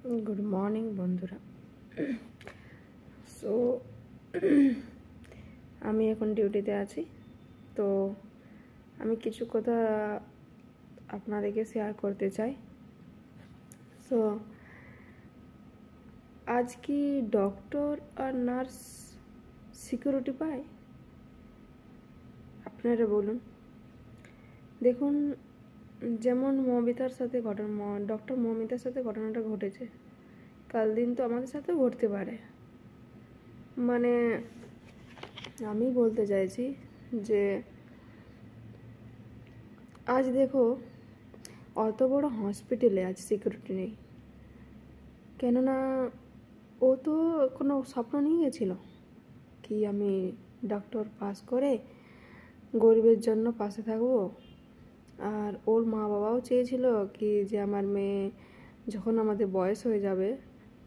Good morning बंधुरा। सो আমি এখন ডিউটিতে আছি, তো আমি কিছু কথা আপনাদেরকে শেয়ার করতে চাই। সো আজ কি ডক্টর আর নার্স সিকিউরিটি পায়? আপনারা বলুন। দেখুন, যেমন মমিতার সাথে ডক্টর মমিতার সাথে ঘটনাটা ঘটেছে, কাল দিন তো আমাদের সাথে ঘটতে পারে। মানে আমি বলতে চাইছি যে আজ দেখো, অত বড় হসপিটালে আজ সিকিউরিটি নেই, কেননা ও তো কোনো স্বপ্ন নিয়ে গেছিল কি আমি ডক্টর পাস করে গরিবের জন্য পাশে থাকবো। আর ওর মা বাবাও চেয়েছিল কি যে আমার মেয়ে যখন আমাদের বয়স হয়ে যাবে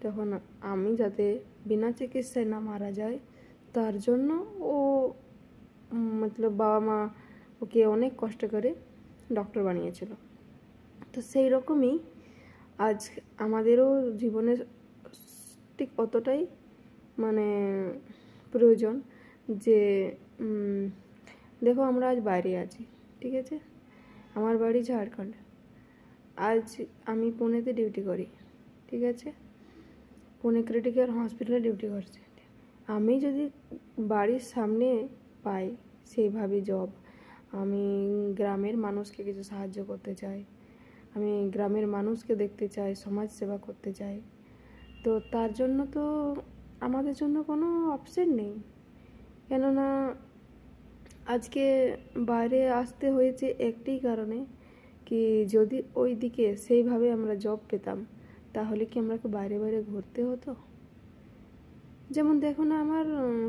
তখন আমি যাতে বিনা চিকিৎসায় না মারা যায়, তার জন্য ও মতলব বাবা মা ওকে অনেক কষ্ট করে ডক্টর বানিয়েছিল। তো সেই রকমই আজ আমাদেরও জীবনের ঠিক অতটাই মানে প্রয়োজন যে দেখো, আমরা আজ বাইরে আছি, ঠিক আছে, আমার বাড়ি ঝাড়খণ্ড। আজ আমি পুনেতে ডিউটি করি, ঠিক আছে, পুনে ক্রিটিক্যাল হসপিটালে ডিউটি করছি। আমি যদি বাড়ির সামনে পাই সেইভাবে জব, আমি গ্রামের মানুষকে কিছু সাহায্য করতে চাই, আমি গ্রামের মানুষকে দেখতে চাই, সমাজ সেবা করতে চাই, তো তার জন্য তো আমাদের জন্য কোনো অপশন নেই। কেননা আজকে বাইরে আসতে হয়েছে একটাই কারণে কি যদি ওই দিকে সেইভাবে আমরা জব পেতাম তাহলে কি আমরা বাইরে বাইরে ঘুরতে হতো। যেমন দেখো না, আমার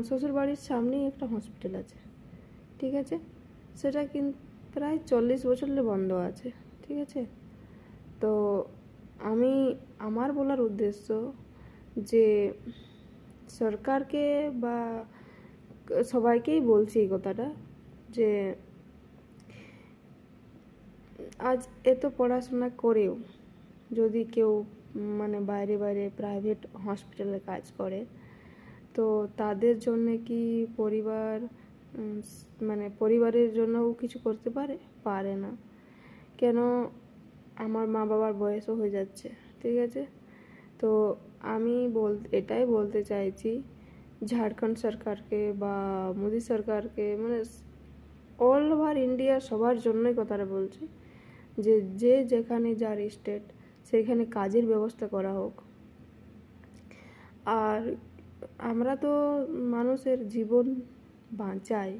শ্বশুর বাড়ির সামনেই একটা হসপিটাল আছে, ঠিক আছে, সেটা কিন্তু প্রায় 40 বছর বন্ধ আছে, ঠিক আছে। তো আমার বলার উদ্দেশ্য যে সরকারকে বা সবাইকেই বলছি এই কথাটা যে আজ এত পড়াশোনা করেও যদি কেউ মানে বাইরে বাইরে প্রাইভেট হসপিটালে কাজ করে, তো তাদের জন্য কি পরিবারের জন্যও কিছু করতে পারে না। কেন, আমার মা বাবার বয়সও হয়ে যাচ্ছে, ঠিক আছে। তো আমি এটাই বলতে চাইছি ঝাড়খণ্ড সরকারকে বা মোদি সরকারকে, মানে অল ওভার ইন্ডিয়া সবার জন্যই কথাটা বলছি যে যে যেখানে যার স্টেট সেখানে কাজের ব্যবস্থা করা হোক। আর আমরা তো মানুষের জীবন বাঁচাই,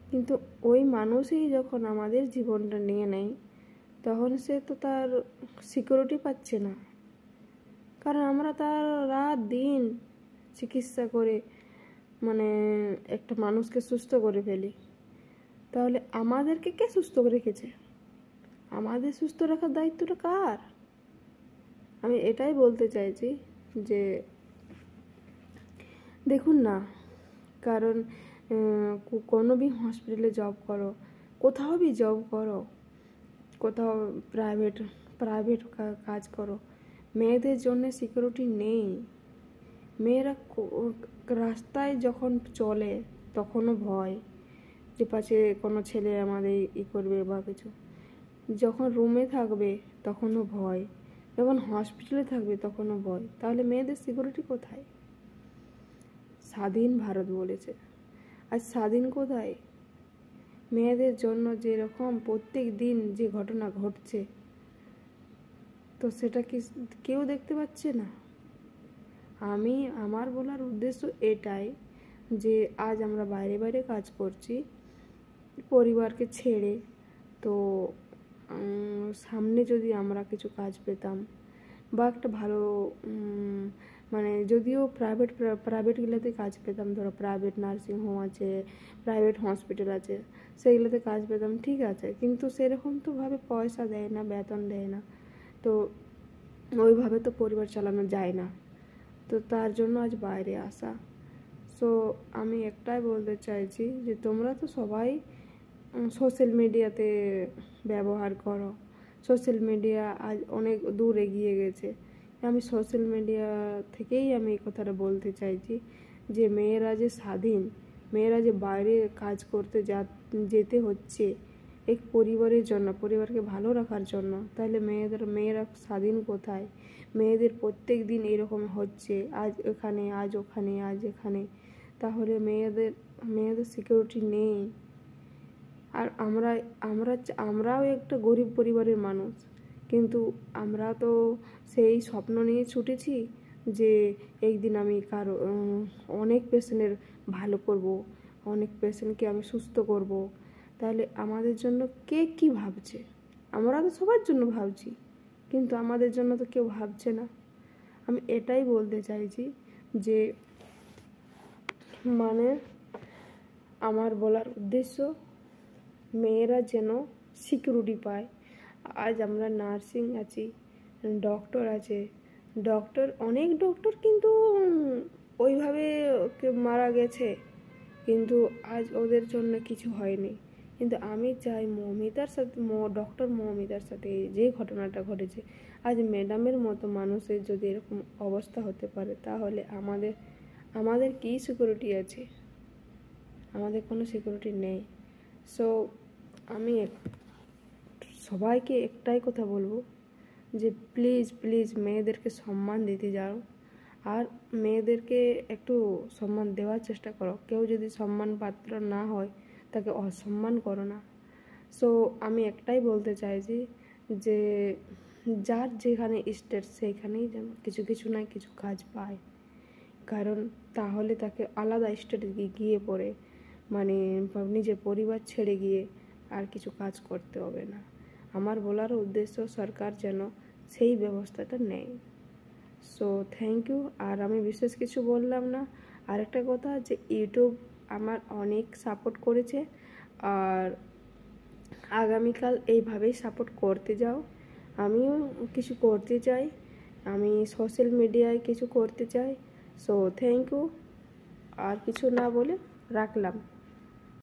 কিন্তু ওই মানুষই যখন আমাদের জীবনটা নিয়ে নেয় তখন সে তো তার সিকিউরিটি পাচ্ছে না, কারণ আমরা তার রাত দিন চিকিৎসা করে মানে একটা মানুষকে সুস্থ করে ফেলি। তাহলে আমাদেরকে কে সুস্থ রেখেছে? আমাদের সুস্থ রাখার দায়িত্বটা কার? আমি এটাই বলতে চাইছি যে দেখুন না, কারণ কোনো भी হসপিটালে জব করো, কোথাও भी জব করো, কোথাও প্রাইভেট কাজ করো, মেয়েদের জন্য সিকিউরিটি নেই। মেয়েরা রাস্তায় যখন চলে তখনও ভয় যে পাশে কোনো ছেলে আমাদের করবে বা কিছু, যখন রুমে থাকবে তখনও ভয়, যখন হসপিটালে থাকবে তখনও ভয়। তাহলে মেয়েদের সিকিউরিটি কোথায়? স্বাধীন ভারত বলেছে, আজ স্বাধীন কোথায়? মেয়েদের জন্য যেরকম প্রত্যেক দিন যে ঘটনা ঘটছে, তো সেটা কি কেউ দেখতে পাচ্ছে না? আমার বলার উদ্দেশ্য এটাই যে আজ আমরা বাইরে বাইরে কাজ করছি পরিবারকে ছেড়ে, তো সামনে যদি আমরা কিছু কাজ পেতাম বা একটা ভালো মানে যদিও প্রাইভেটগুলোতে কাজ পেতাম, ধরো প্রাইভেট নার্সিং হোম আছে, প্রাইভেট হসপিটাল আছে, সেইগুলোতে কাজ পেতাম, ঠিক আছে, কিন্তু সেরকম তো ভাবে পয়সা দেয় না, বেতন দেয় না, তো ওইভাবে তো পরিবার চালানো যায় না, তো তার জন্য আজ বাইরে আসা। সো আমি একটাই বলতে চাইছি যে তোমরা তো সবাই সোশ্যাল মিডিয়াতে ব্যবহার করো, সোশ্যাল মিডিয়া আজ অনেক দূর এগিয়ে গেছে, আমি সোশ্যাল মিডিয়া থেকেই আমি এই কথাটা বলতে চাইছি যে মেয়েরা যে স্বাধীন, মেয়েরা যে বাইরে কাজ করতে যেতে হচ্ছে এক পরিবারের জন্য, পরিবারকে ভালো রাখার জন্য, তাহলে মেয়েরা স্বাধীন কোথায়? মেয়েদের প্রত্যেক দিন এরকম হচ্ছে, আজ এখানে, আজ ওখানে, আজ এখানে, তাহলে মেয়েদের সিকিউরিটি নেই। আর আমরাও একটা গরিব পরিবারের মানুষ, কিন্তু আমরা তো সেই স্বপ্ন নিয়ে ছুটেছি যে একদিন আমি অনেক পেশেন্টের ভালো করব, অনেক পেশেন্টকে আমি সুস্থ করব। তাহলে আমাদের জন্য কে কী ভাবছে? আমরা তো সবার জন্য ভাবছি, কিন্তু আমাদের জন্য তো কেউ ভাবছে না। আমি এটাই বলতে চাইছি যে মানে আমার বলার উদ্দেশ্য, মেয়েরা যেন সিকিউরিটি পায়। আজ আমরা নার্সিং আছি, ডক্টর আছে, অনেক ডক্টর কিন্তু ওইভাবে মারা গেছে, কিন্তু আজ ওদের জন্য কিছু হয়নি। কিন্তু আমি চাই ডক্টর মৌমিতার সাথে যে ঘটনাটা ঘটেছে, আজ ম্যাডামের মতো মানুষের যদি এরকম অবস্থা হতে পারে, তাহলে আমাদের কী সিকিউরিটি আছে? আমাদের কোনো সিকিউরিটি নেই। সো আমি সবাইকে একটাই কথা বলবো যে প্লিজ প্লিজ মেয়েদেরকে সম্মান দিতে যাও, আর মেয়েদেরকে একটু সম্মান দেওয়ার চেষ্টা করো। কেউ যদি সম্মান পাত্র না হয়, তাকে অসম্মান করো না। সো আমি একটাই বলতে চাইছি যে যার যেখানে স্টেট সেইখানেই যেন কিছু না কিছু কাজ পায়, কারণ তাহলে তাকে আলাদা স্টেটে গিয়ে পড়ে মানে নিজের পরিবার ছেড়ে গিয়ে আর কিছু কাজ করতে হবে না। আমার বলার উদ্দেশ্য সরকার যেন সেই ব্যবস্থাটা নেয়। So thank you. আর আমি বিশেষ কিছু বললাম না। আরেকটা কথা যে ইউটিউব আমার অনেক সাপোর্ট করেছে, আর আগামীকাল এইভাবেই সাপোর্ট করতে যাও। আমিও কিছু করতে চাই, আমি সোশ্যাল মিডিয়ায় কিছু করতে চাই। So thank you. আর কিছু না বলে রাখলাম।